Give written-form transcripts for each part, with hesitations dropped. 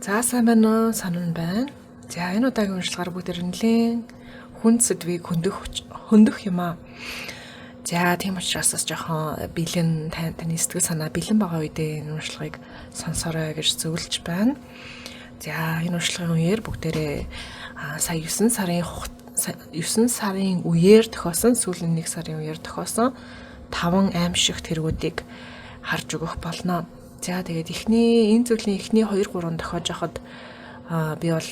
За сайн байна уу? Санан байна. За энэ удаагийн уншлагаар бүгд нэлийн хүнд сэдвийг хөндөх юм аа. За тийм учраас бас жоохон бэлэн таны сэтгэл санаа бэлэн байгаа үедээ энэ уншлагыг сонсорой гэж зөвлөж байна. За энэ уншлагын үеэр бүгдээрээ сая 9 сарын үеэр тохиосон сүүлийн 1 сарын үеэр тохиосон 5 аимшигт хэрэгүүдийг харж өгөх болно. За тэгээд энэ зүйлийн эхний 2 3 тохиож хахад би бол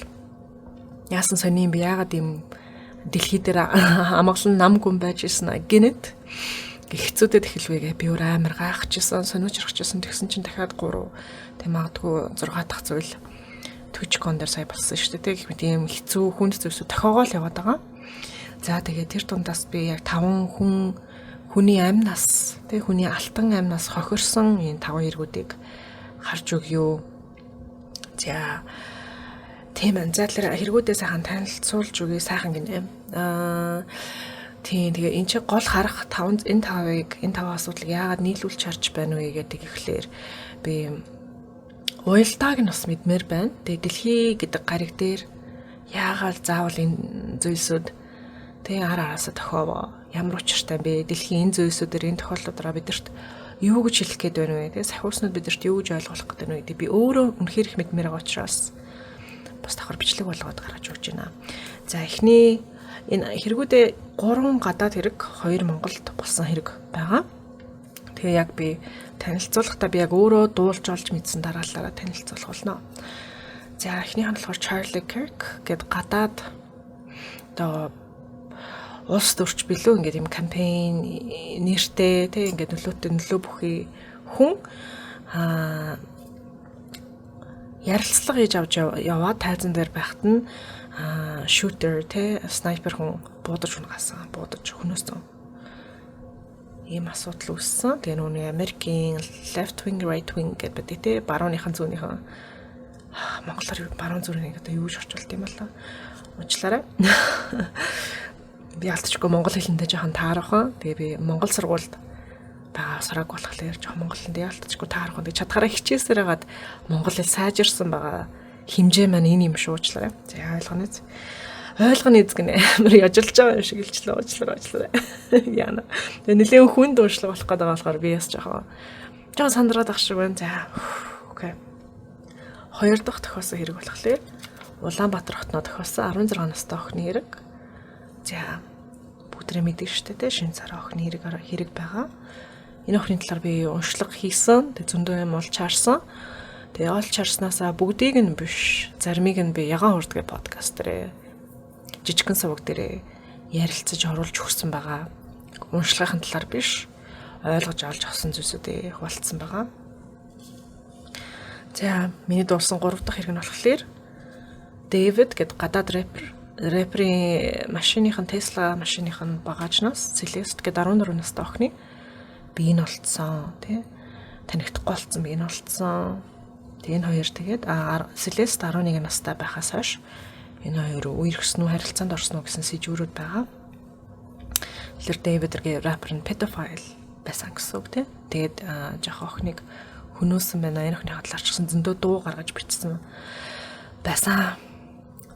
яасан сони би яагаад юм дэлхий дээр амгалан намгүй байж ирсэн гинэт хэцүүдэд эхэлвэгээ би өөр амар гайхажсэн сониуч харахчихсан тэгсэн чинь дахиад 3 тэг магадгүй 6 дахь зүйл Twitch-con дээр сая болсон шүү дээ гэх мэт ийм хэцүү хүнд зүйлсүүд тохиогоол яваад байгаа. За тэгээд тэр дундаас би яг 5 хүний амь нас тэг хүний алтан амь нас хохирсон энэ 5 эргүүдийг харж өгье. За тийм анзаалал хэрэгүүдээ сайхан танилцуулж өгье сайхан гинэ. Тийм тэгээ энэ чи гол харах энэ 5 асуудлыг яагаад нийлүүлж харж байна вэ гэдэг ихлээр би уялдааг нь бас мэдмээр байна. Тэгээ дэлхий гэдэг гариг дээр яагаад заавал энэ зүйлсүүд тэгээ араасаа тохиовоо ямар учиртай бэ? Дэлхийн энэ зүйлсүүдээр энэ тохиолдлуудаараа бидэрт юу гэж хэлэх гээд байна вэ? Тэгээ сахиуснууд бидэрт юу гэж ойлгуулах гээд байна вэ гэдэг би өөрөө үнэхээр их мэдмээр байгаа учраас бас давхар бичлэг болгоод гаргаж өгч байна. За эхний энэ хэрэгүүдээ 3 гадаад хэрэг 2 Монголд болсон хэрэг байгаа. Тэгээ яг би танилцуулахдаа би яг өөрөө дуулж олж мэдсэн дараалалаараа танилцуулах болно. За эхнийх нь болохоор Charlie Kirk гэдэг гадаад одоо улс төрч билүү ингээд юм кампайн нэртэй тэг ингээд нөлөө бүхий хүн ярилцлага хийж авч яваад тайзан дээр байхад нь shooter тэг снайпер хүн буудаж хөнөөс ийм асуудал үүссэн. Тэгээ нүуний Америкийн left wing right wing гэдэг тэ барууныхан зүүнийхэн монголоор баруун зүрийн одоо юу гэж орчуулт юм бол уучлаарай. Би алдчихгүй монгол хэлэндээ жоохон таарах. Тэгээ би монгол сургуульд байгаа сураг болохоор жоохон монгол хэлэндээ алдчихгүй таарах. Тэгээ чадхаараа хичээсээр хагаад монгол хэл сайжирсан байгаа хэмжээ маань энэ юм шүү уучлаарай. За ойлгоно гинэ. Амар яжилж байгаа юм шиг илчлээ уучлаарай. Яана. Тэгээ нэлээд хүнд ууршлаг болох гэдэг болохоор би яс жоохон сандраад ах шиг байна. За окей. 2 дахь тохиосон хэрэг болохоор Улаанбаатар хотноо тохиосон 16 настай охины хэрэг. За бүгдрээ мэддэг шүү дээ шинэ царай охины хэрэг байгаа. Энэ охины талаар би уншлага хийсэн. Тэг зөндөө юм олж харсан. Тэгээ олж харснаасаа бүгдийг нь биш, заримыг нь би ягаан хурдгээ подкаст дээр жижигхэн суваг дээр ярилцаж оруулж өгсөн байгаа. Уншлагын талаар биш, ойлгож олж авсан зүйлсүүдээ хуваалцсан байгаа. За миний дуулсан 3 дахь хэрэг нь болохоор Дэвид гэдэг гадаад рэперийн машиныхан Tesla машиныхан багажнаас Celeste гэдэг 14 настай охины биеийг олцсон тий танигдахгүй болсон биеийг олцсон. Тэгээ энэ хоёр тэгээд Celeste 11 настай байхаас хойш энэ хоёр үерхсэн үү харилцаанд орсон уу гэсэн сэжвэрүүд байгаа. Тэгэхээр Дэвид гэдэг рэпер нь pedophile байсан гэсэн үг тий. Тэгээд жоохон охиныг хөнөөсөн байна. Энэ охины хадлаарч гэсэн зөндөө дуу гаргаж бичсэн байсан.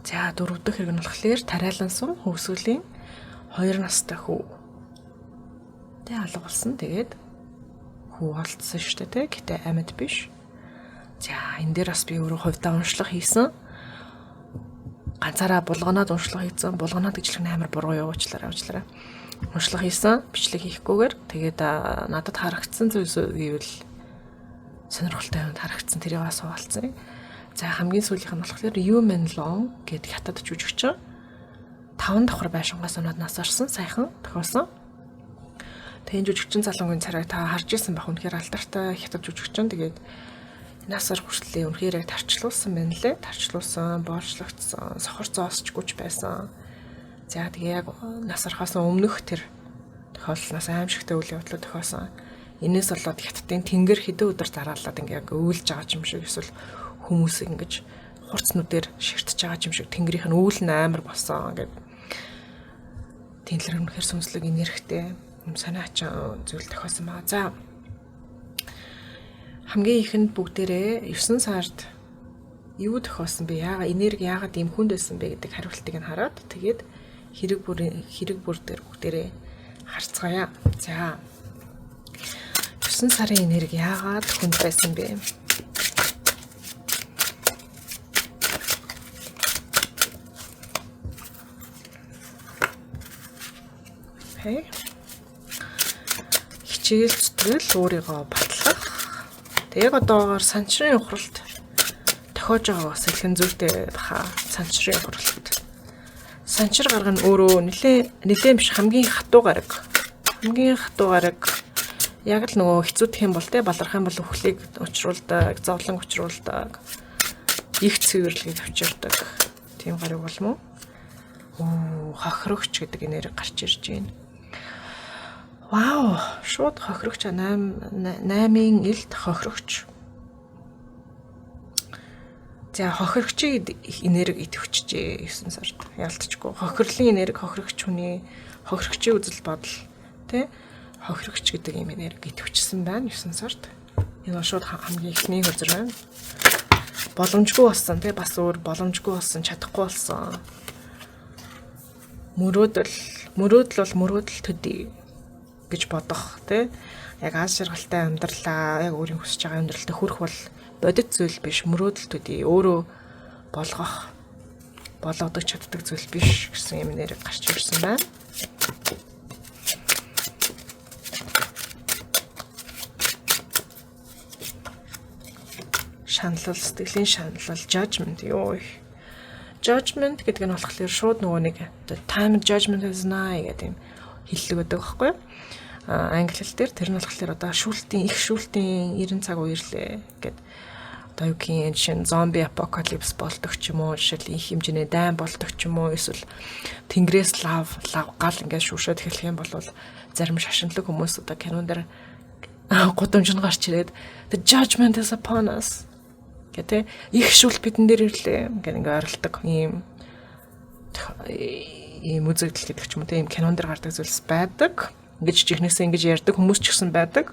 За 4 дахь хэрэг нь болохоор тариалансан хөвсгөлийн 2 настай хүү. Тэ алга болсон. Тэгээд хүү олдсон шүү дээ. Гэтэ амьд биш. За энэ дээр бас би өөрөө хувьдаа уншлага хийсэн. Ганцаараа булганаад уншлага хийсэн. Булганаад гэжлэх нь амар буруу явуучлаарай. Уншлага хийсэн. Бичлэг хийхгүйгээр тэгээд надад харагдсан зүйлс гэвэл сонирхолтой юмд харагдсан. Тэрийг бас хуваалцсан. За хамгийн сүүлийнх нь болохоор Human Long гэдэг хятад жүжигчин 5 давхар байшингаас унаад нас орсон сайхан тохиолсон. Тэгээд жүжигчин залуугийн царайг та харж ирсэн байх үнэхээр алдартай хятад жүжигчин. Тэгээд насар хүртлээ үнэхээр яг тарчлуулсан байна лээ. Тарчлуулсан, боолчлогдсон, сохор зоосчгүйч байсан. За тэгээ яг нас орохоос өмнөх тэр тохиолдлоос аимшигтай үйл явдлууд тохиосон. Энээс болоод хятадын тэнгэр хэдэн өдөр дараалаад ингээ өөлж байгаа юм шиг эсвэл хүмүүс ингэж хурцнуудээр ширтэж байгаа юм шиг тэнгэрийнх нь үүл нь амар болсон гэдэг. Тэнлэр үнэхээр сүнслэг энергитэй юм санаачин зүйл тохиосон байгаа. За хамгийн ихэнд бүгдээрээ 9 сард юу тохиолсон бэ? Яагаад энерги яагаад ийм хүнд байсан бэ гэдэг хариултыг нь хараад тэгээд хэрэг бүр дээр бүгдээрээ харцгаая. За. 9 сарын энерги яагаад хүнд байсан бэ? Окей. Хичээл зүтгэл өөрийгөө батлах. Тэг одоогоор санчрын ухралт тохиож байгаа бас илхэн зүйтэй баха. Санчрын ухралт. Санчир гарга нь өөрөө нэлээд биш хамгийн хатуу гараг. Хамгийн хатуу гараг. Яг л нөгөө хэцүүдх юм бол те баларх юм бол өхлийг учруулдаг, зовлон учруулдаг. Их цэвэрлэгийг авчирдаг. Тийм гараг болмоо. Хохирогч гэдэг энерги гарч ирж байна. Вау, шууд хохирогч 8-ын элд хохирогч. За хохирогчийн энерги идэвчжээ 9 сард. Ялтчгүй. Хохирлын энерги хохирогч хүний хохирогчийн үзэл бодол тий хохирогч гэдэг юм энерги идэвчсэн байна 9 сард. Энэ бол шууд хамгийн ихний хөзөр байна. Боломжгүй болсон тий бас өөр боломжгүй болсон, чадахгүй болсон. Мөрөөдөл бол мөрөөдөл төдий гэж бодох тий яг аз жаргалтай амьдралаа яг өөрийн хүсэж байгаа амьдралтай хүрэх бол бодит зүйл биш мөрөөдөл төдий өөрөө болгодог чаддаг зүйл биш гэсэн юм нэр гарч ирсэн байна. Шаналл сэтгэлийн шаналл judgment ёо. Judgment гэдэг нь болохоор шууд нөгөө нэг time judgment is nigh гэдэг юм хэллэг байдаг байхгүй юу? Англи хэл дээр тэр нь болохоор одоо их шүүлтийн 90 цаг үерлээ гэд одоо юу гин шин зомби апокалипс болдог ч юм уу жишээл их хэмжээний дайн болдог ч юм уу эсвэл тэнгэрээс лав гал ингээд шүүшээд эхлэх юм бол зарим шашинлаг хүмүүс одоо кинон дээр гудамж нь гарч ирээд the judgment is upon us гэдэг их шүүлт бидэн дээр ирлээ ингээд ойролдог ийм үзэгдэл гэдэг ч юм уу тийм кинон дээр гардаг зүйлс байдаг. Ингэж чихнээсээ ингэж ярьдаг хүмүүс ч гэсэн байдаг.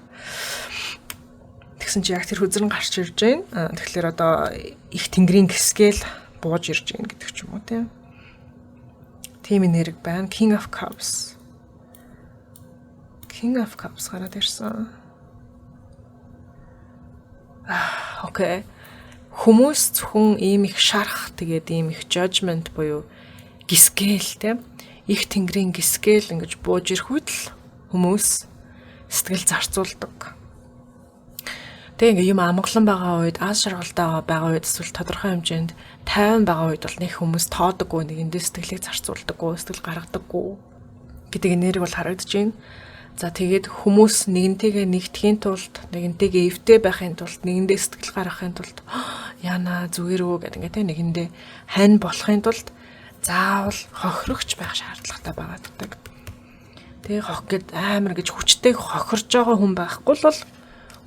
Тэгсэн чи яг тэр хөзрөн гарч ирж байна. Тэгэхээр одоо их тэнгэрийн гисгээл бууж ирж байна гэдэг ч юм уу тийм. Тийм энерги байна. King of Cups. King of Cups гараад ирсэн. Окей. Хүмүүс зөвхөн ийм их шарах тэгээд ийм их judgment буюу гисгээл тийм. Их тэнгэрийн гисгээл ингэж бууж ирэхэд л хүмүүс сэтгэл зарцуулдаг. Тэгээ ингээ юм амгалан байгаа үед, аз жаргалтай байгаа үед эсвэл тодорхой хэмжээнд тайван байгаа үед бол нэг хүмүүс тоодоггүй, нэгэндээ сэтгэлийг зарцуулдаггүй, сэтгэл гаргадаггүй гэдэг энерги бол харагдаж байна. За тэгээд хүмүүс нэгнтэйгээ нэгдэхийн тулд, нэгнтэйгээ эвтэй байхын тулд, нэгэндээ сэтгэл гаргахын тулд яана зүгээр үү гэдэг ингээ нэгэндээ хань болохын тулд заавал хохирогч байх шаардлагатай байгаа. Тэгээ хох гэд амар гэж хүчтэй хохирж байгаа хүн байхгүй бол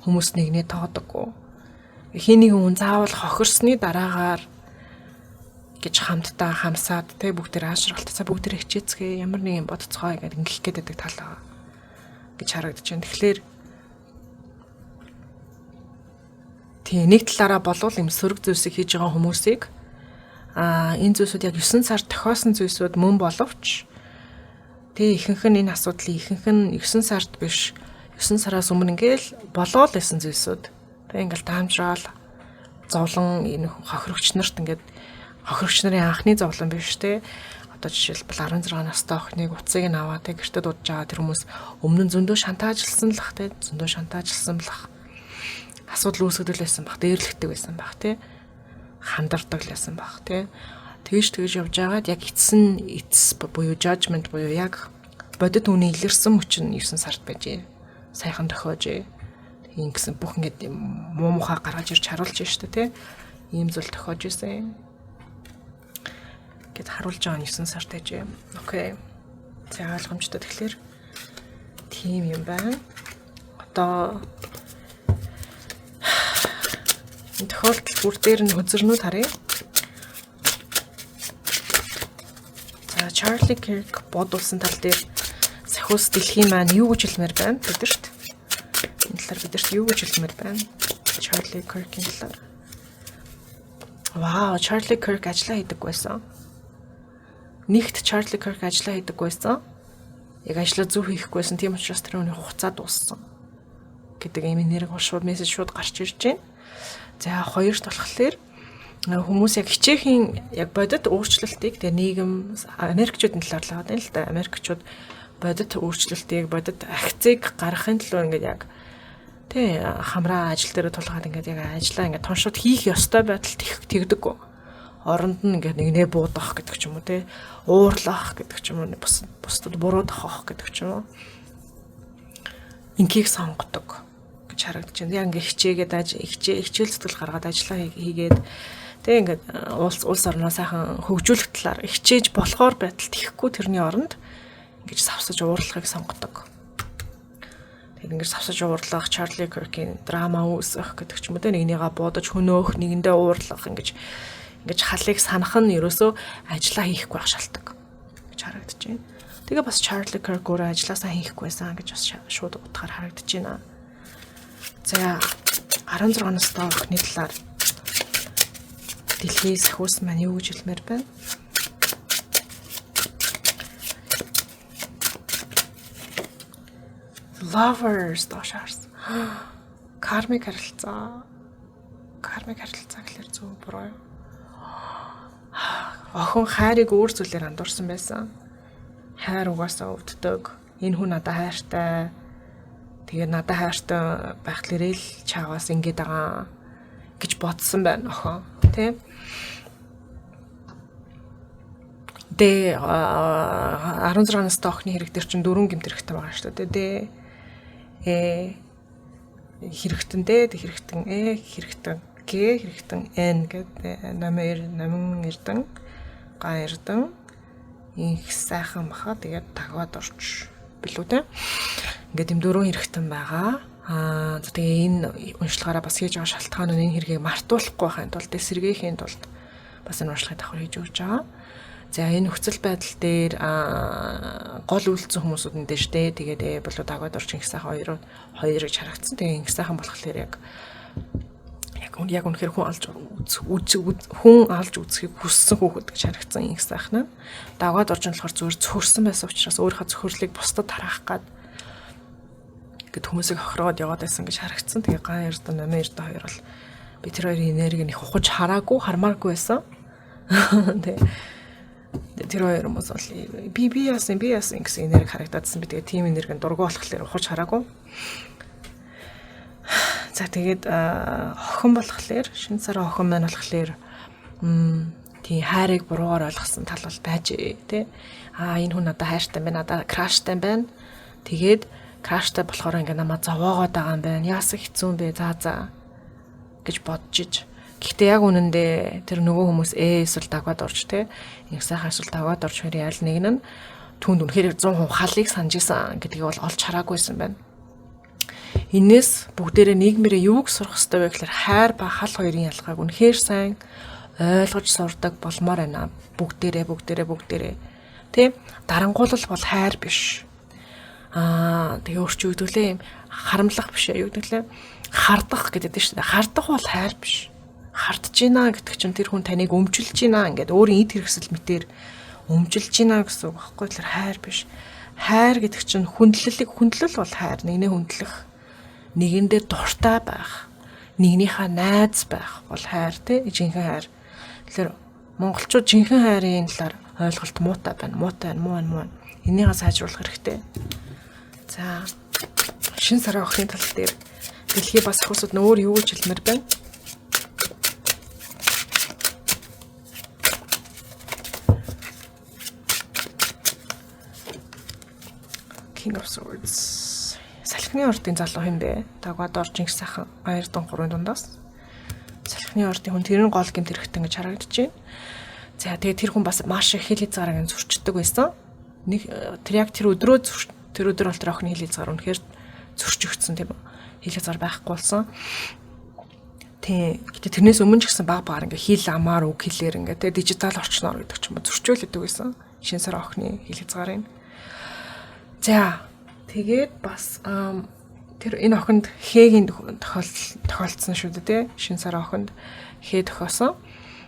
хүмүүс нэгнээ тоодоггүй. Хиний хүн заавал хохирсны дараагаар гэж хамтдаа хамсаад тэг бүгд тэр аашралтаа бүгд тэр хичээцгээ ямар нэг юм бодцгоо гэдэг ингэх гээд байдаг тал байгаа гэж харагдаж байна. Тэгэхээр тийм нэг талаараа болвол юм сөрөг зүйлсийг хийж байгаа хүмүүсийг энэ зүйлсүүд яг 9 сар тохиосон зүйлсүүд мөн боловч тэгээ ихэнх нь энэ асуудлын ихэнх нь 9 сард биш 9 сараас өмнө ингээл болоод байсан зүйлсүүд. Тэгээ ингээл даамжраал зовлон энэ хохирогч нарт ингээд хохирогч нарын анхны зовлон биш те. Одоо жишээлбэл 16 настай охиныг уцыг нь аваад те гэртээ дуудаж байгаа тэр хүмүүс өмнө нь зөндөө шантаажлсан лах те. Зөндөө шантаажлсан лах. Асуудал үүсгдэг байсан баг. Дээрлэгдэг байсан баг те. Хандардаг байсан баг те. Тэгж явж байгаад яг эцэс буюу judgment буюу яг бодит үний илэрсэн хүч нь 9 сард байжээ. Сайхан тохиожээ. Тийм гэсэн бүх ингээд муу мухаа гаргаж ирж харуулж штэ тий. Ийм зүйл тохиож исэн. Гэт харуулж байгаа 9 сард байжээ. Окей. За ойлгомжтой тэгэхээр тийм юм байна. Одоо энэ тохиолдол бүр дээр нь хөзөрнүүд харъя. Charlie Kirk бодулсан тал дээр сахиус дэлхийн маань юу гэж хэлмээр байна бидэрт. Энэ талаар бидэрт юу гэж хэлмээр байна? Charlie Kirk-ийн талаар. Вау, Charlie Kirk ажиллаа хийдэг байсан. Нэгт Charlie Kirk ажиллаа хийдэг байсан. Яг ажиллаа зөв хийхгүйсэн. Тийм учраас тэр хүний хугацаа дууссан гэдэг ийм нэрийг шууд мессеж шууд гарч ирж байна. За хоёрт болохоор хүмүүс яг хичээхийн яг бодит өөрчлөлтийг тэгээ нийгэм Америкчуудын талаар л байгаа юм л да. Америкчууд бодит өөрчлөлтийг бодит акцийг гаргахын төлөө ингээд яг тий хамраа ажил дээр тулгаад ингээд яг ажиллаа ингээд тоншууд хийх ёстой байдалд тэгдэг. Оронд нь ингээд нэгнээ буудах гэдэг ч юм уу тий уурлах гэдэг ч юм уу бусдад буруу тохох гэдэг ч юм уу ингийг сонгодог гэж харагдаж байна. Яг ингээд хичээл зүтгэл гаргаад ажиллаа хийгээд тэг ингээд улс орноо сайхан хөгжүүлэх талаар хичээж болохоор байтал тийхгүй тэрний оронд ингэж савсаж уурлахыг сонгодог. Тэг ингэж савсаж уурлах, Charlie Kirk-ийн драма үүсгэх гэдэг ч юм уу тэ нэгнийгаа буудаж хөнөөх, нэгэндээ уурлах ингэж халыг санах нь ерөөсөө ажиллаа хийхгүй байх шалтгаан гэж харагдаж байна. Тэгээ бас Charlie Kirk өөрөө ажилласаа хийхгүйсэн гэж бас шууд утгаар харагдаж байна. За 16-наас доорх нэг талаар дэлхийн сахиус маань юу гэж хэлмээр байна? Lovers доошоорс. Кармик харилцаа. Кармик харилцаа гэхэлэр зөв буруу. Охин хайрыг өөр зүйлээр андуурсан байсан. Хайр угаасаа өвддөг. Энэ хүн надад хайртай. Тэгээ надад хайртай байхлаарээ л чааваас ингэж байгаа гэж бодсон байна охин. Тэ? Дэ 16-наас охины хэрэг дээр чинь 4 гэмт хэрэгтэй байгаа шүү дээ. Хэрэгтэн хэрэгтэн Г хэрэгтэн Н гэдэг намын эрдэн га эрдэн их сайхан баха тэгээд тагваад орч билүү те. Ингээд юм 4 хэрэгтэн байгаа. Тэгээ энэ уншлагаараа бас хийж байгаа шалтгаан нь энэ хэргийг мартуулахгүй байхын тулд сэргээхийн тулд бас энэ уншлагыг давхар хийж өгч байгаа. За энэ нөхцөл байдал дээр гол үйлцсэн хүмүүсүүд нь дээ штэ. Тэгээд болоо дагаад орч инх сайхан хоёр гэж харагдсан. Тэгээ инх сайхан болохоор яг үнэхээр хүн алж үзхийг хүссэн хүүхэд гэж харагдсан инх сайхан нь. Дагаад орж болохоор зүгээр цөхөрсөн байсан учраас өөрийнхөө цөхөрлийг бусдад тараах гад гэд хүмүүсийг хохироод яваад байсан гэж харагдсан. Тэгээ ган эрдэн намын эрдэн хоёр бол би тэр хоёрын энергийг их ухаж хармааргүй байсан. Тэр хоёр хүмүүс бол би яасан гэсэн энерги харагдаадсан. Би тэгээ тим энергийн дургу болохоор ухаж хараагүй. За тэгээд охин болохоор шинэ сарын охин маань болохоор тийм хайрыг буруугаар ойлгосон тал бол байж тий. Энэ хүн надад хайртай байна, надад краштай байна. Тэгээд краштай болохоор ингээ намайг зовоогоод байгаа юм байна. Яасан хэцүү юм бэ? За гэж бодож иж. Гэхдээ яг үнэндээ тэр нөгөө хүмүүс эсвэл дагваад орж тий. Нэг сайхан эсвэл дагваад орж хоёрын аль нэг нь түнд үнэхээр 100% халыг санаж исэн гэдгийг бол олж хараагүйсэн байна. Энээс бүгдээрээ нийгмээрээ юуг сурах хэрэгтэй вэ гэхээр хайр ба хал хоёрын ялгааг үнэхээр сайн ойлгож сурдаг болмоор байна. Бүгдээрээ. Тэ? Дарангуулал бол хайр биш. Тэгээ өөрчн өгдөлээ юм харамлах биш юу гэвэл хардах гэдэг дээ шүү дээ. Хардах бол хайр биш. Хардж гинэ гэдэг чинь тэр хүн таныг өмжилж гинэ ингээд өөрийн эд хэрэгсэл мэтэр өмжилж гинэ гэсэн үг байхгүй тэр хайр биш. Хайр гэдэг чинь хүндлэл бол хайр. Нэгнээ хүндлэх, нэгэндээ дуртай байх, нэгнийхээ найз байх бол хайр те жинхэнэ хайр. Тэгэхээр монголчууд жинхэнэ хайрын талаар ойлголт муутай байна. Муу. Энийгээ сайжруулах хэрэгтэй. За шинэ сарын охины тал дээр дэлхий бас хүмүүсд өөр юу гэж хэлмээр байна. King of Swords. Салхины ордын залуу хэм бэ? Дагваад орж инх сайхан 2-3 дундаас. Салхины ордын хүн тэр нь гол гэмт хэрэгтэн гэж харагдаж байна. За тэгээ тэр хүн бас маш их хэл хязгаарыг зөрчдөг байсан. Тэр өдөр бол тэр охины хэл хязгаар үнэхээр зөрчигдсөн тийм хэл хязгаар байхгүй болсон. Гэтэ тэрнээс өмнө ч гэсэн баг ингээ хэл амаар үг хэлээр ингээ дижитал орчноор гэдэг ч юм уу зөрчөөлөдөг байсан. Шинэ сар охины хэл хязгаарыг. За тэгээд бас тэр энэ охинд Хэгийн тохиолдсон шүү дээ тий. Шинэ сар охинд Хэ тохиосон.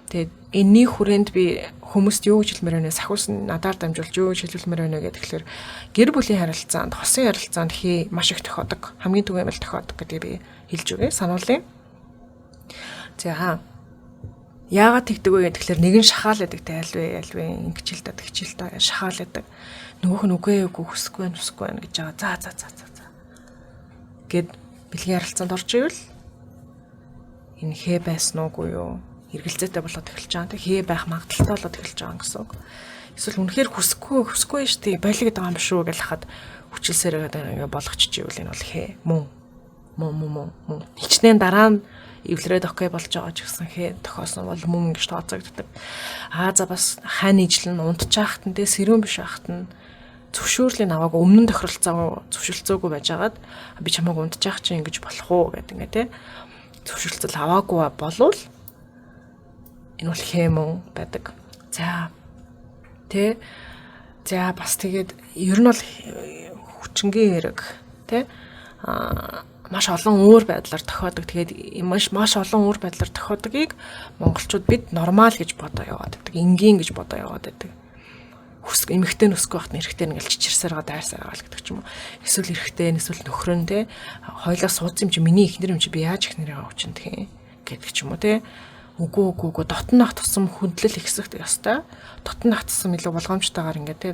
Тэгээд энэний хүрээнд би хүмүүст юу гэж хэлмээр байна, сахиус нь надаар дамжуулж юу гэж хэлмээр байна гэхээр гэр бүлийн харилцаанд, хосын харилцаанд маш их тохиодог. Хамгийн түгээмэл тохиодог гэдгийг би хэлж өгье, сануулъя. За яагаад тэгдэг вэ гэхээр нэг нь шахаал байдаг те альвэ ингэж хэл та тэгч хэл та шахаал байдаг. Нөгөөх нь үгүй хүсэхгүй байна гэж байгаа. За гэд бэлгийн харилцаанд орж ивэл энэ хээ байсан уугүй юу? Эргэлзээтэй болоод эхэлж байгаа. Тэг хээ байх магадaltaй болоод эхэлж байгаа гэсэн үг. Эсвэл үнэхээр хүсэхгүй шүү дээ. Болиод байгаа юм шүү гэж хахад хүчилсээр ингээ болгочих ивэл энэ бол хээ мөн. Хичнээн дараа нь эвлэрээд окей болж байгаа ч гэсэн хээ тохиосон бол мөн гэж тооцогддог. За бас хань ижил нь унтчихахт нь тэ сэрүүн биш ахт нь зөвшөөрлийн аваагүй өмнө нь зөвшөлтцөөгүй байжгаад би чамайг унтчих чинь ингэж болох уу гэдэг ингээ тэ зөвшөлтцөл аваагүй болвол энэ бол хэмэн байдаг. За бас тэгээд ер нь бол хүчингийн хэрэг тэ маш олон өөр байдлаар тохиодог. Тэгээд маш олон өөр байдлаар тохиодгийг монголчууд бид нормал гэж бодоо яваад байдаг. Энгийн гэж бодоо яваад байдаг. Эмэгтэй нөсгөө байхад эрэгтэй ингээл чичирсээр байгаа дайрсаар байгаа гэдэг ч юм уу. Эсвэл эрэгтэй эсвэл нөхөр нь те хоёлаа суудсан юм чи миний ихнэр юм чи би яаж ихнэрээ авчин тхий гэдэг ч юм уу те. Үгүй дотн ах тусам хүндлэл ихсэх ёстой. Дотн ах тусам илүү болгоомжтойгоор ингээд те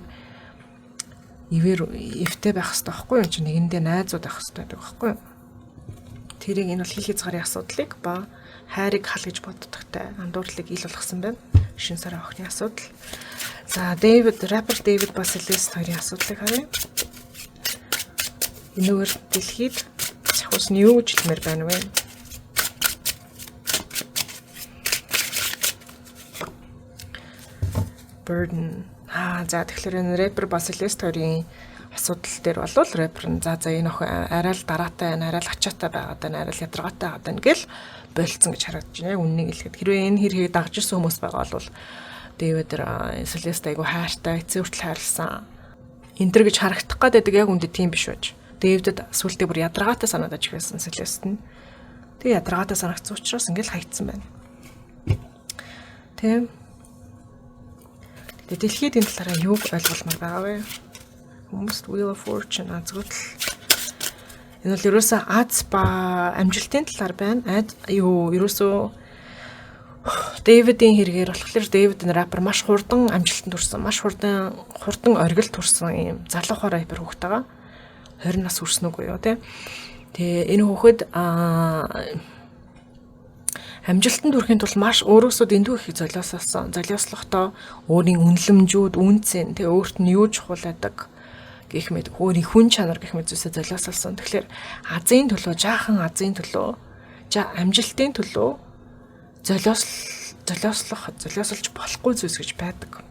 эвтэй байх хэрэгтэй байхгүй юм чи нэгэндээ найзууд байх хэрэгтэй байдаг байхгүй юу. Тэрийг энэ бол хил хязгаарын асуудлыг ба хайрыг хал гэж боддогтай андуурлыг ил болгосон байна. Шин сарын охины асуудал. За рэпер Дэвид Басилист хоёрын асуудлыг харъя. Энэгээр дэлхийд сахиус нь юу гэж хэлмээр байна вэ? Burden. За тэгэхээр энэ рэпер Басилист хоёрын асуудал дээр болвол рэпер нь за энэ охин арай л дараатай байна, арай л ачаатай байгаад байна, арай л ядаргаатай байгаад байна гэл болцсон гэж харагдаж байна. Яг үннийг хэлэхэд хэрвээ энэ хэргийг дагж ирсэн хүмүүс байгаа бол Дэвид Селест айгу хайртай, эцэг хүртэл хайрлсан. Энтэр гэж харагдах гээд яг үндэ тийм биш байж. Дэвидэд сүултээ бүр ядаргаатай санагдаж ирсэн Селест нь. Тэгээ ядаргаатай санагдсан учраас ингээл хаягдсан байна. Тийм. Тэгээ дэлхийд энэ талаараа юуг ойлгуулмаар байгаа вэ? Хүмүүс Wheel of Fortune азгуутал. Энэ бол ерөөсөө аз ба амжилтын талаар байна. Ерөөсөө Дэвидийн хэрэгээр болохоор Дэвид энэ рэпер маш хурдан амжилтанд хүрсэн, маш хурдан оргилд хүрсэн юм залуухаар рэпер хүүхэд байгаа. 20 нас хүрсэн үгүй юу те. Тэгээ энэ хүүхэд амжилтанд хүрэхийн тулд маш өөрөөсөө дэндүү их золиослохдоо өөрийн үнэлэмжүүд, үнцэн тэгээ өөрт нь юу чухал байдаг гэх мэт өөрийн хүн чанар гэх мэт зүйлсээ золиослсон. Тэгэхээр жаахан азийн төлөө, амжилтын төлөө золиослож болохгүй зүйлс гэж байдаг.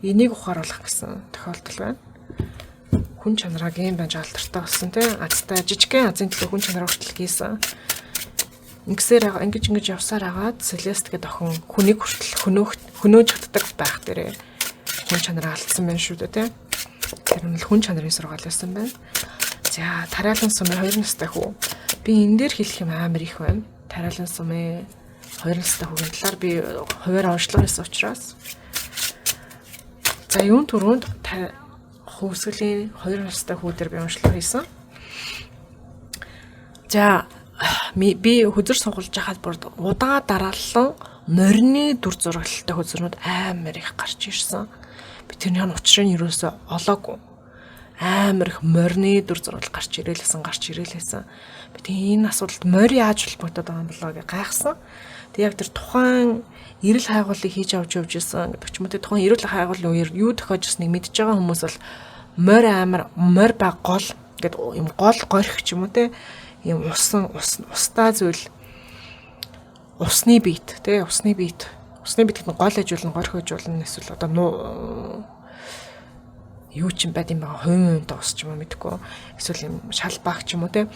Энийг ухааруулах гэсэн тохиолдол байна. Хүн чанараа гэм байж алдартай болсон тийм азтай жижигхэн азийн төлөө хүн чанараа хүртэл хийсэн. Ингэж явсаар агаад Селест гэдэг охин хүнийг хүртэл хөнөөж чаддаг байх дээрээ хүн чанараа алдсан байна шүү дээ тийм. Тэр нь хүн чанарын сургаал байсан байна. За тариалан сумын 2 настай хүү. Би энэ дээр хэлэх юм амар их байна. Тариалан сумын 2 настай хүүгийн талаар би хуваар онцлог хийсэн учраас за юун түрүүнд хувьсгалийн 2 настай хүү дээр би онцлог хийсэн. За би хөдөр сугалж байхад бүр удаа дараалан морины дүр зурагтай хөзөрнүүд амар их гарч ирсэн. Би тэрний учрыг нь юусоо олоогүй. Амар их морины дүр зураг гарч ирээлсэн. Би энэ асуудалд морь яаж холбогдоод байгаа юм болоо гэж гайхсан. Тэг яг тэр тухайн эрэл хайгуулыг хийж авч явж исэн гэдэг ч юм уу. Тэг тухайн эрэл хайгуулын үеэр юу тохиож ирснийг мэдж байгаа хүмүүс бол морь ба гол гэдэг юм гол горих ч юм уу те юм устай зүйл усны бит гэдэг нь гол ажуулна горих ажуулна эсвэл одоо юу ч юм байд юм байгаа хувийн ус ч юм уу мэдэхгүй эсвэл юм шал баг ч юм уу те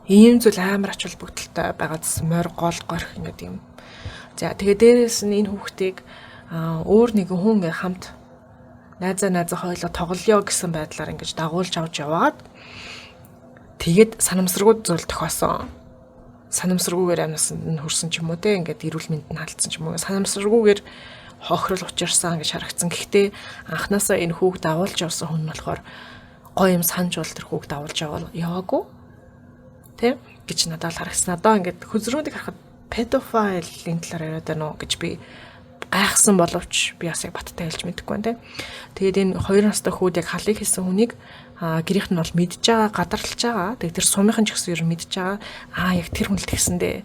ийм зүйл амар ач холбогдолтой байгаа зүс морь гол горих гэдэг юм. За тэгээ дээрээс нь энэ хүүхдийг өөр нэгэн хүн ингээ хамт найзаа хойлоо тоглоё гэсэн байдлаар ингэж дагуулж авч яваад тэгээд санамсаргууд зүйл тохиосон. санамсаргүйгээр амнасанд нь хүрсэн ч юм уу те ингээд эрүүл мэнд нь халдсан ч юм уу санамсаргүйгээр хохирол учирсан гэж харагдсан. Гэхдээ анханасаа энэ хүүхд дагуулж явсан хүн нь болохоор гоё юм санаж бол тэр хүүхд дагуулж яваагүй тэ гэж надад харагдсан. Надаа ингээд хүзрүүдийг харахад педофилын талаар яриад байна уу гэж би гайхсан боловч би бас яг баттай хэлж мэдэхгүй байна те. Тэгээд энэ 2 настай хүүд яг халыг хийсэн хүнийг гэрийнх нь бол мэдж байгаа, гадарлаж байгаа. Тэгээд тэр сумынхан ч гэсэн ер нь мэдж байгаа. Яг тэр хүн л тэгсэндээ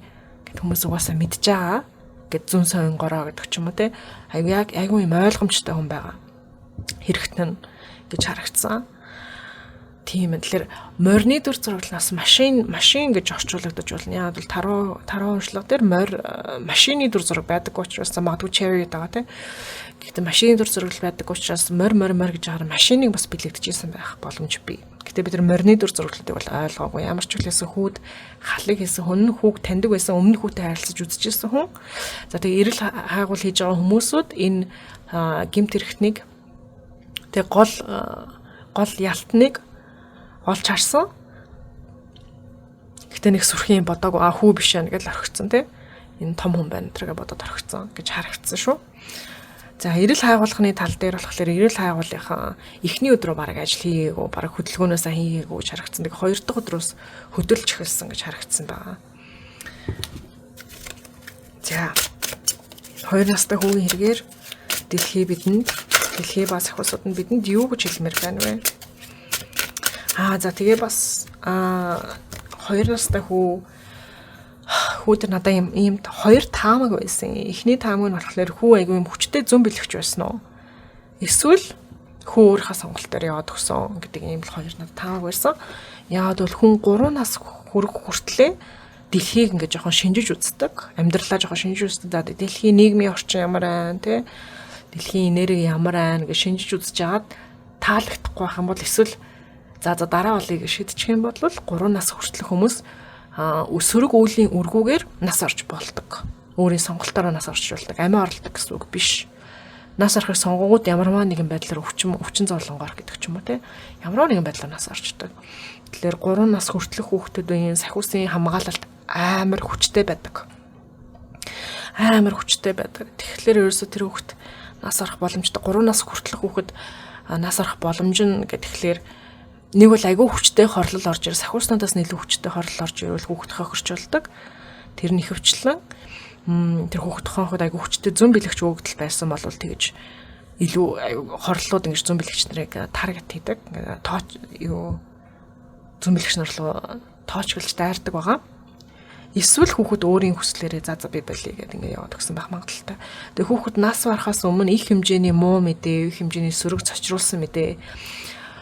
гэд хүмүүс угаасаа мэдж байгаа гэд зүүн совин гороо гэдэг ч юм уу те. Айгүй юм ойлгомжтой хүн байгаа. Хэрэгтэн гэж харагдсан. Тийм ээ. Тэгэхээр морины дүр зураглаас машин гэж орчуулагдаж болно. Яг бол таруу уншлага дээр машины дүр зураг байдаг учраас магадгүй cherry байгаа тийм. Гэхдээ машины дүр зураг байдаг учраас мор гэж агаар машиныг бас бэлэгдэжсэн байх боломж бий. Гэхдээ бид нар морины дүр зурагладыг бол ойлгоогүй. Ямар ч үлээсэн хүүд халыг хийсэн хүн хүүг таньдаг байсан өмнө хүүтэй харилцаж үзчихсэн хүн. За тэгээ эрэл хайгуул хийж байгаа хүмүүсүүд энэ гимт хэрэгтнийг тэг гол ялтныг олж харсан. Гэтэ нэг сүрхийн бодог хүү биш ээ гэж орхигдсон тий. Энэ том хүн байна тэргээ бодоод орхигдсон гэж харагдсан шүү. За эрэл хайгуулгын тал дээр болохоор эрэл хайгуулынхаа эхний өдрөө бараг ажил хийгээгүй, бараг хөдөлгөөнөөсөө хийгээгүй гэж харагдсан. Тэгээ 2 дахь өдрөөс хөдөлж эхэлсэн гэж харагдсан байгаа. За 2 настай хүүгийн хэрэгээр дэлхий ба сахиусууд нь бидэнд юу гэж хэлмээр байна вэ? За тэгээ бас 2 настай хүүд надаа ийм 2 таамаг байсан. Эхний таамаг нь болохоор хүү айгүй юм хүчтэй зүүн бэлэгч байсан уу? Эсвэл хүү өөрийнхөө сонголтоор яваад өгсөн гэдэг ийм л 2 надад таамаг байсан. Яагаад бол хүн 3 нас хүрэх хүртлээр дэлхийг ингээд жоохон шинжиж үздэг. Амьдралаа жоохон шинжиж үздэг. За дэлхийн нийгмийн орчин ямар байна те? Дэлхийн энерги ямар байна гэж шинжиж үзэж хагаад таалагдахгүй байх юм бол эсвэл за дараа болыг шийдчих юм бол 3 нас хүртэлх хүмүүс өсвөрг үүлийн үргүүгээр нас орж болдог. Өөрийн сонголтоор нас орчуулдаг. Амиа орлдог гэсэн үг биш. Нас орохыг сонгонгууд ямарваа нэгэн байдлаар өвчин зовлонгоор гэдэг ч юм уу те. Ямарваа нэгэн байдлаар нас орчдөг. Тэгэхээр 3 нас хүртэлх хүүхдүүдийн сахиусын хамгаалалт амар хүчтэй байдаг. Тэгэхээр ерөөсө тэр хүүхд нас орох боломжтой 3 нас хүртэлх хүүхэд нас орох боломж нь гэхэлэр нэг бол айгүй хүчтэй хорлол орж ирэл сахиуснаас илүү хүчтэй хорлол орж ирвэл хүүхэд хохирчулдаг. Тэр нь ихэвчлэн тэр хүүхэд хонход айгүй хүчтэй зүүн бэлэгч өгдөл байсан бол тэгэж илүү хорлолууд ингэж зүүн бэлэгч нарыг таргет хийдэг. Ингээ зүүн бэлэгч нар руу тоочглож дайрдаг байгаа. Эсвэл хүүхэд өөрийн хүслээрээ би болъё гэдэг ингээ яваад өгсөн байх магадaltaй. Тэгээ хүүхэд нас барахаас өмнө их хэмжээний муу мэдээ, их хэмжээний сөрөг цочруулсан мэдээ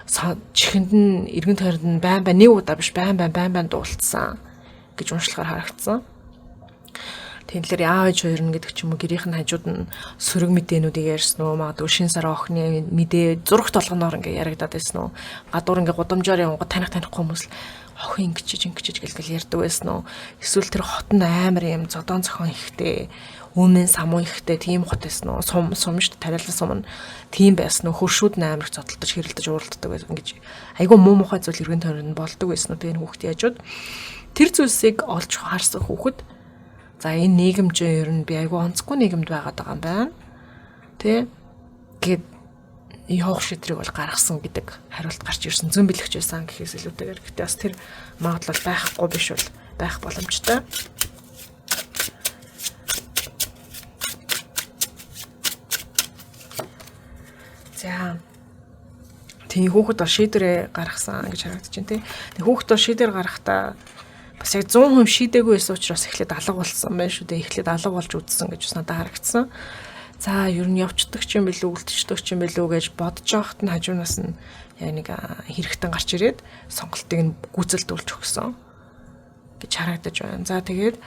чихэнд нь эргэн тойронд нь байн нэг удаа биш байн дуулцсан гэж уншлахаар харагдсан. Тэгэхээр яавч хоёрно гэдэг ч юм уу гэрийнх нь хажууд нь сөрөг мэдээнүүдийг ярьсан уу магадгүй шин сар охины мэдээ зурагт толгоноор ингээ яригадаад байсан уу гадуур ингээ гудамжаар явгад танихгүй хүмүүс л охин ингэчиж гэлгэл ярьдаг байсан уу эсвэл тэр хот нь амар юм зодон зохион ихтэй өмнө самуу ихтэй тийм хот байсан уу сумшд тариалан сум нь тийм байсан уу хөршүүд амар зодтолдож хэрэлдэж ууралддаг байсан гэж айгүй муу мухай зүйл эргэн тойронд болдог байсан уу тэр хүүхдийн хажууд тэр зүйлсийг олж харсан хүүхэд за энэ нийгэмжээ ер нь би айгүй онцгүй нийгэмд байгаад байгаа юм байна тэ гэд явах шидрийг бол гаргасан гэдэг хариулт гарч ирсэн зүүн бэлэгч байсан гэхээс илүүтэйгээр гэхдээ бас тэр магадлал байхгүй биш бол байх боломжтой. За тийм хүүхэд бол шийдвэрээ гаргасан гэж харагдаж байна тийм. Тэг хүүхэд бол шийдвэр гаргахдаа бас яг 100% шийдээгүй байсан учраас эхлээд алга болсон байна шүү дээ. Эхлээд алга болж үдсэн гэж надад харагдсан. За ер нь явцдаг ч юм билүү, үлдчихдэг ч юм билүү гэж бодож байхад нь хажуунаас нь яг нэг хэрэгтэн гарч ирээд сонголтыг нь гүйцэлдүүлж өгсөн гэж харагдаж байна. За тэгээд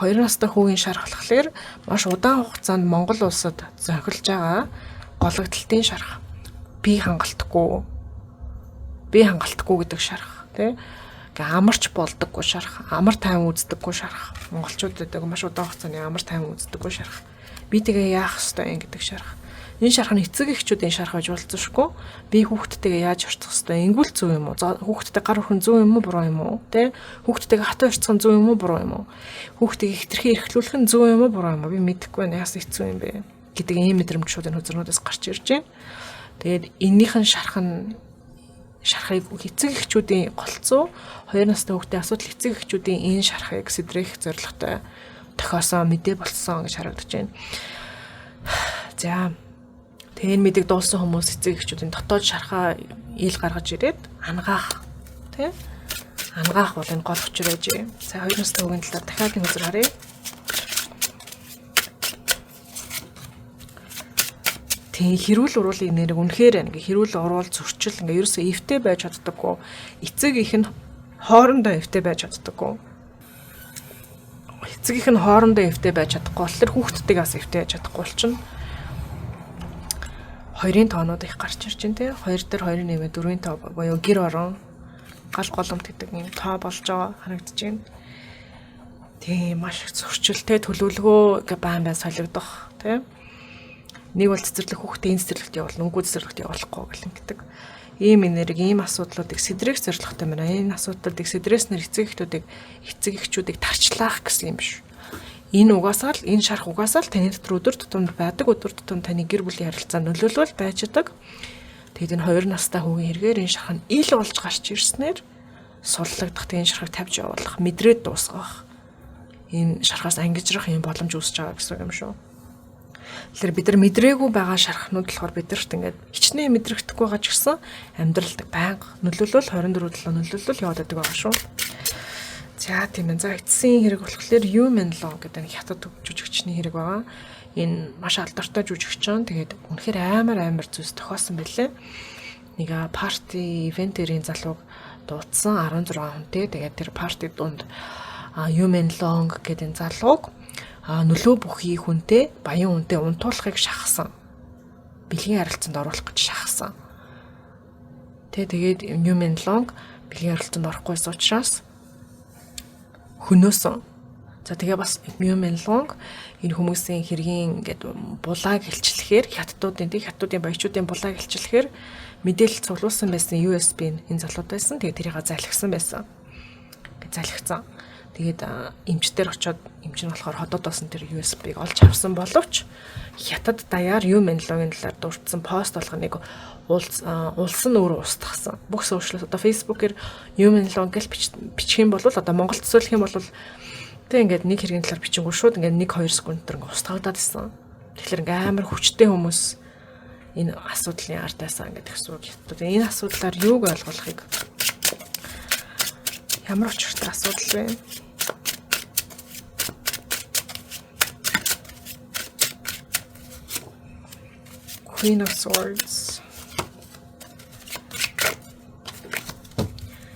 2 настай хүүгийн шарх болохоор маш удаан хугацаанд Монгол улсад зохилж байгаа гологдлтын шарх. Би хангалтгүй гэдэг шарх тий. Амарч болдоггүй шарх, амар тайван үздэггүй шарх. Монголчууд гэдэг маш удаан хугацааны амар тайван үздэггүй шарх. Би тэгээ яах ёстой юм гэдэг шарх. Энэ шарх нь эцэг эхчүүдийн шарх гэж болцсошгүй. Би хүүхдтэйгээ яаж харьцах хэвээр ингүүл зөв юм уу? Хүүхдтэй гар өрхөн зөв юм уу, буруу юм уу? Тэ? Хүүхдтэйгээ хатуу харьцах нь зөв юм уу, буруу юм уу? Хүүхдийг хитрхи эрхлүүлэх нь зөв юм уу, буруу юм уу? Би мэдэхгүй байна. Яас хэцүү юм бэ? Гэдэг ийм мэдрэмж шууд энэ хөзөрнөөдөөс гарч ирж байна. Тэгээд эннийхэн шархыг эцэг эхчүүдийн голцоо 2 настай хүүхдийн асуудал эцэг эхчүүдийн энэ шархыг сэдрэх зорилготой тохиосон мэдээ болсон гэж харагдаж байна. За тэгээд мэдээг дуулсан хүмүүс эцэг эхчүүдийн дотоод шархаа ил гаргаж ирээд ангаах тий ангаах бол энэ гол учир байж. За 2 настай хүүгийн талаар дахиад нэг үзэр харъя. Тэг хэрүүл уруулын нэрэг үнэхээр ингээ хэрүүл уруул зөрчил ингээ ерөөсөө эвтэй байж чаддаггүй. Эцэг их нь хоорондоо эвтэй байж чаддаггүй. Эцэг их нь хоорондоо эвтэй байж чадахгүй бол тэр хүүхдтэйг бас эвтэй байж чадахгүй болчихно. Хоёрын тоонууд их гарч ирж байна те. 2 дээр 2 нэмээ 4-ийн тоо буюу гэр орон гал голомт гэдэг юм тоо болж байгаа харагдаж байна. Тийм маш их зөрчилтэй төлөвлөгөө баан солигдох те. Нэг бол цэцэрлэг хүүхдээ цэцэрлэгт явуулна, үгүй цэцэрлэгт явуулахгүй гэл ингэдэг. Ийм энерги, ийм асуудлуудыг сэдрэх зорилготой байна. Энэ асуудлуудыг сэдрээснээр эцэг эхчүүдийг тарчлаах гэсэн юм биш. Энэ угаасаа л энэ шарх угаасаа л таны дотор өдөр тутамд байдаг, өдөр тутамд таны гэр бүлийн харилцаанд нөлөөлөл байж байгаа. Тэгэд энэ 2 настай хүүгийн хэрэгээр энэ шарх нь ил болж гарч ирснээр суллагдах, энэ шархыг тавьж явуулах, мэдрээд дуусгах. Энэ шархаас ангижрах юм боломж үүсэж байгаа гэсэн юм шүү. Тэгэхээр бид нар мэдрээгүй байгаа шархнууд болохоор бидэрт ингээд хичнээн мэдрэгдэхгүй байгаа ч гэсэн амьдралд байнга нөлөөлөл 24/7 нөлөөлөл яваад байдаг байгаа шүү. За тийм ээ. За эцсийн хэрэг болохоор human law гэдэг нэг хятад жүжигчний хэрэг байгаа. Энэ маш алдартай жүжигчин. Тэгээд үнэхээр амар зүйлс тохиосон байлээ. Нэг парти ивентэрийн залууг дуудсан 16 хүнтэй. Тэгээд тэр парти дунд human law гэдэг залууг нөлөө бүхий хүнтэй, баян хүнтэй унтуулахыг шахсан. Бэлгийн харилцаанд оруулах гэж шахсан. Тэгээд human law бэлгийн харилцаанд орохгүйс учраас хөнөөсөн. За тэгээ бас human law энэ хүмүүсийн хэргийн ингээд булааг хэлчлэхээр хятадуудын баячуудын булааг хэлчлэхээр мэдээлэл цуглуулсан байсан USB энэ залууд байсан. Тэгээ тэрийг залхисан байсан. Залхицсан. Тэгээд эмчтэр очиод эмч нь болохоор ходоод басан тэр USB-г олж авсан боловч хятад даяар human law-ын талаар дурдсан пост болгоныг улсын өөрөө устгасан. Бүх сошиал одоо Facebook-ээр human law гэж бичих юм бол одоо Монголд төсөөлөх юм бол тэг ингээд нэг хэргийн талаар бичингүү шууд ингээд 1-2 секунд төр ингээд устгагдаад исэн. Тэгэхээр ингээд амар хүчтэй хүмүүс энэ асуудлын ардаасаа ингээд ихсүү хятад. Энэ асуудлаар юуг ойлгохыг ямар учиртай асуудал вэ? Queen of Swords.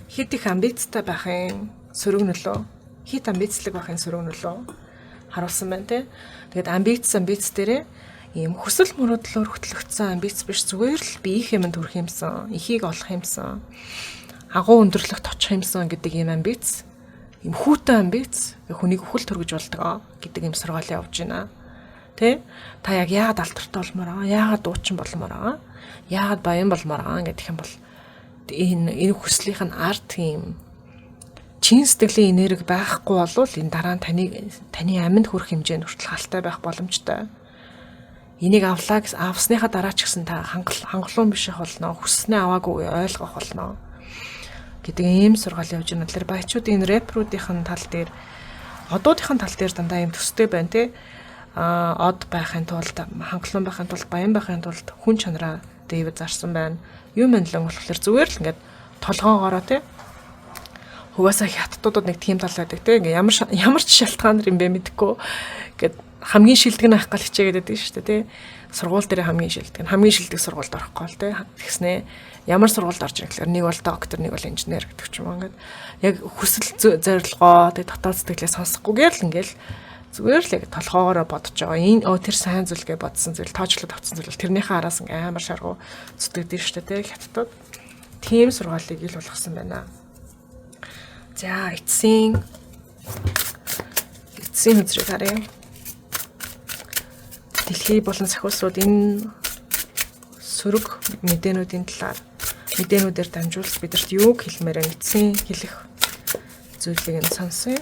Хит их амбицтай байхын сөрөг нөлөө, хит амбицлэг байхын сөрөг нөлөө харуулсан байна те. Тэгээд амбиц дээрээ ийм хүсэл мөрөөдлөөр хөтлөгдсөн амбиц биш, зүгээр л би их юмд хүрэх юмсан, ихийг олох юмсан, агуу өндөрлөгт очих юмсан гэдэг ийм амбиц, ийм хүүтэн амбиц хүнийг өхөл төргөж болдог гэдэг ийм сургаал явж байна. Тэ? Та яг яагаад алдартай болмоор байгаа? Яагаад дуучин болмоор байгаа? Яагаад баян болмоор байгаа гэдэг юм бол энэ хүслийнх нь арт тийм чин сэтгэлийн энерги байхгүй болвол энэ дараа нь таны амьд хүрэх хэмжээнд хүртэл халтай байх боломжтой. Энийг авсныхаа дараа ч гэсэн та хангалуун биш болно, хүснээ аваагүй ойлгох болно гэдэг ийм сургаал явж байна. Тэгэхээр баячуудын рэпруудын тал дээр, одуудын тал дээр дандаа ийм төстэй байна те. Од байхын тулд, хангалуун байхын тулд, баян байхын тулд хүн чанараа Дэвид зарсан байна. Human law болохоор зүгээр л ингээд толгоогоороо те. Хугасаа хятадуудад нэг тийм тал байдаг те. Ингээ ямар ч шалтгаан юм бэ мэдэхгүй. Ингээд хамгийн шилдэг байх гал хичээгээд байдаг шүү дээ те. Сургууль дээр хамгийн шилдэг сургуульд орохгүй л те. Тэгснээ ямар сургуульд орж ирэх гэхээр нэг бол доктор, нэг бол инженер гэдэг ч юм уу ингээд яг хүсэл зорилгоо те дотоод сэтгэлээ сонсохгүйгээр л ингээл зүгээр л яг толгоогоороо бодож байгаа. Энэ тэр сайн зүйл гэж бодсон зүйл, тоочлоод авсан зүйл тэрнийхээ араас амар шаргуу зүтгэдэг шүү дээ хятадууд. Тийм сургаалыг ил болгосон байна. За эцсийн үзрийг харъя. Дэлхий болон сахиусрууд энэ сөрөг мэдээнүүдийн талаар мэдээнүүдээр дамжуулж бидэрт юуг хэлмээр эцсийн хэлэх зүйлийг нь сонсъё.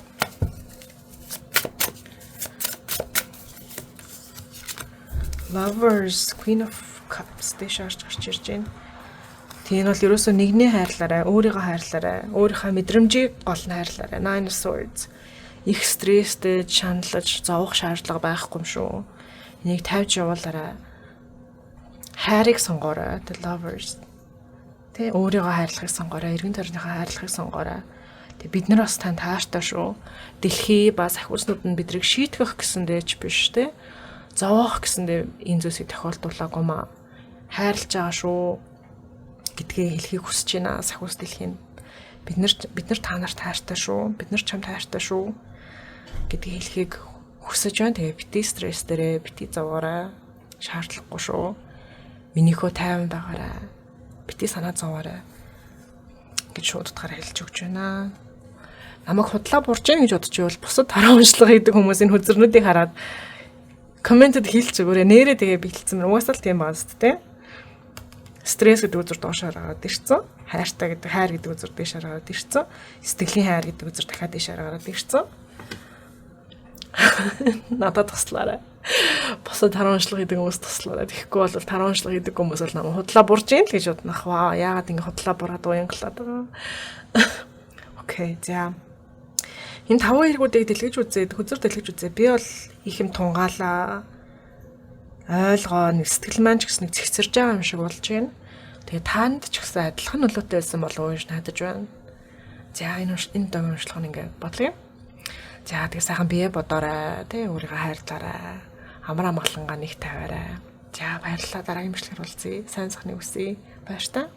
Lovers, Queen of Cups дэш гарч ирж байна. Тийм бол ерөөсөө нэгний хайрлаарай, өөрийгөө хайрлаарай, өөрийнхөө мэдрэмжийг гол нь хайрлаарай. Nine of Swords. Их стресстэй чаналж зовох шаардлага байхгүй юм шүү. Энийг тавьж явуулаарай. Хайрыг сонгоорой. The Lovers. Тэ өөрийгөө хайрлахыг сонгоорой, эргэн тойрныхаа хайрлахыг сонгоорой. Тэг бид нар бас тань таартай шүү. Дэлхий ба сахиуснууд нь бидрийг шийтгэх гэсэндээ ч биш тэ. Зовоох гэсэндээ энэ зүйлсийг тохиолдуулаагүй маа. Хайрлаж байгаа шүү гэдгээ хэлхийг хүсэж байна сахиус дэлхийн. Бид нар та нарт хайртай шүү. Бид нар чамд хайртай шүү гэдгийг хэлхийг хүсэж байна. Тэгээ бити стресс дээрээ бити зовоорой. Шаардлагагүй шүү. Минийхөө тайван байгаарай. Бити санаа зовоорой гэж шууд утгаараа хэлж өгч байна. Намайг худлаа бурж гин гэж бодож байвал бусад тараа уншлага хийдэг хүмүүсийн хөзөрнүүдийг хараад комментэд хэлж өгөөрэй. Нэрээ тэгээ бэлдсэн. Угаасаа л тийм байгаа зү тэ. Стресс гэдэг үзэр доошоор гараад ирсэн. Хайртай гэдэг хайр гэдэг үзэр дэшээр гараад ирсэн. Сэтгэлийн хайр гэдэг үзэр дахиад дэшээр гараад ирсэн. Надад туслаарай. Босод тараа уншлага хийдэг хүмүүс туслаарай. Тэгэхгүй бол тараа уншлага хийдэг хүмүүс бол намайг худлаа бурж гин л гэж боднох. Ваа, яагаад ингэ худлаа бураад уянгалаад байгаа. Окей, за. Энэ 5 эргүүдийг дэлгэж үзээд, хөзөр дэлгэж үзээ. Би бол их юм тунгаалаа. Ойлгоо, нэг сэтгэл маань ч гэсэн нэг цэгцэрж байгаа юм шиг болж байна. Тэгээ таанд ч гэсэн адилхан нөлөөтэй байсан болов уу гэж надад байна. За энэ дом уншлага нь ингээд бодлоо. За тэгээ сайхан бие бодоорой, тэ өөрийгөө хайрлаарай. Амраа маглангаа нэг тавиарай. За баярлалаа, дараагийн бичлэгээр уулзъя. Сайн сайхныг хүсье. Баяр та.